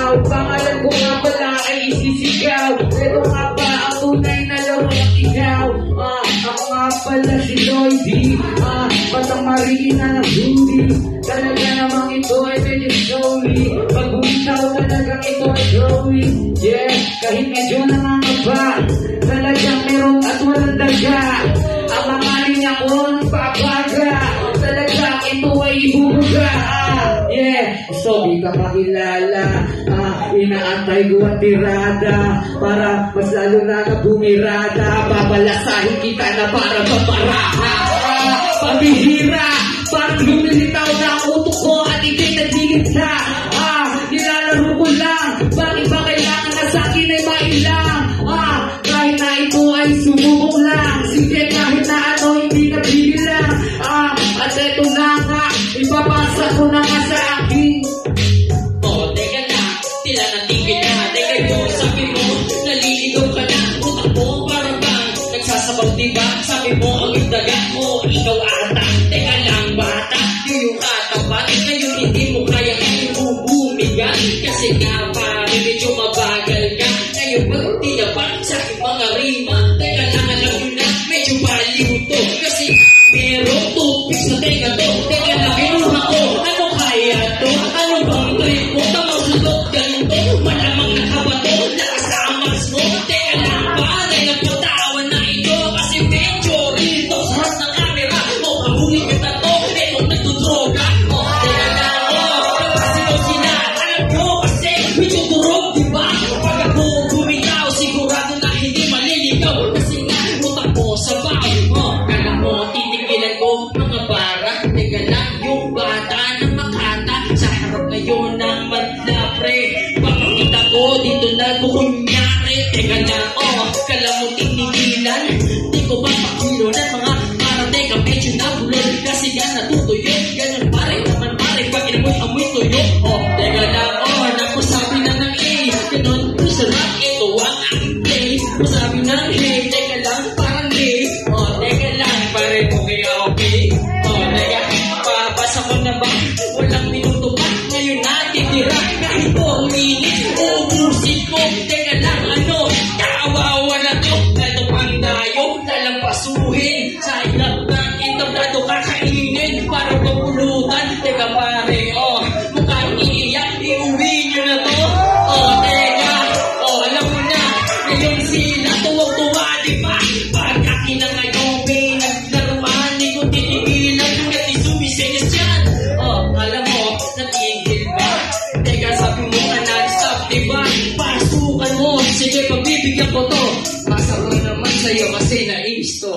ikaw. Pangalan ko nga pala ay isisigaw. Ito nga ba ang tunay na laro ng ikaw? Ako nga pala si Lloydie, Batang Marina ng Hindi. Talaga namang ito ay medyo showy. Pag bumitaw talagang ito ay showy. Yeah, kahit medyo nangangaba, talagang meron at walang daga. Ang mga linya ko nagpapaga, talagang ito ay ibubuga. Yeah, so di ka makilala, inaantay ko ang tirada para mas lalo na ka bumirada. Babalasahin kita na para maparaha. Pabihira, parang lumilitaw na ang utok ko at itinagigit ka. Nilalaro ko lang, bakit ba kailangan na sa akin ay mailang? Kahit na ito ay sumubok lang, sige kahit na ano hindi nabibilang. At ito na nga, ipapasa ko na nga sa akin. Teka na, tila natigil na. Teka mo, sabi mo, naliligaw ka na. Utak mo, parang bang nagsasabaw diba? Sabi mo, ang daga mo, ikaw ata. Teka lang bata, di yung katapat. Ngayon hindi mo kaya ngayon bubumigan. Kasi nga pare, medyo mabagal ka. Ngayon pag tinapat sa aking mga rima. Teka lang, alam mo na, medyo baliw to. Kasi merong tupis na tenga to. Teka lang, kinuha ko, ano kaya to? Ano bang trip mo? Tamang sulot ganito, malamang nakabato. Nakasamas mo, teka lang pare, nagpatawan na ito. Kasi medyo rito sa harap ng camera. Kabuli ka na to, etong nagdudroga. Teka lang, kasi ko sila. Alam ko kasi, medyo durog, diba? Pag ako bumitaw, sigurado na hindi maliligaw. Kasi nga, utak ko sa bahay. Kala mo, titigilan ko mga bara. Teka lang, yung bata na makata sa harap ngayon ng madlapre. Papakita ko, dito na kukunyari. Teka lang, kala mo titigilan. Di ko ba pakilo ng mga para. Teka, medyo nabulol kasi nga natutuyo. Ganyan pare, naman pare, pag inamoy-amoy tuyo. Teka lang, nakusabi na ng A. Ganun, sarap, ito ang aking play. Masabi ng hey, teka lang, parang hey. Teka lang, pare, okay. Teka, papasa ko na ba? Walang minuto pa, ngayon natitira. Kahit 4 minutes, uubusin ko. Teka lang, kaawawa na to. Ito pang tayo, lalampasuhin. Sa ilap ng entablado kakainin. Para pagpulutan, teka pare, mukhang iiyak, iuwi nyo na to. Teka, alam mo na, ngayon sila tuwag-tuwa, diba? Pag akin na ngayon, pinaglaruan, di ko titigilan, hanggat isumisenyas yan. Alam mo, natigil ba? Teka, sabi mo na non-stop, diba? Pasukan mo, sige, pagbibigyan ko to. Masarap naman sa'yo kasi nainis to.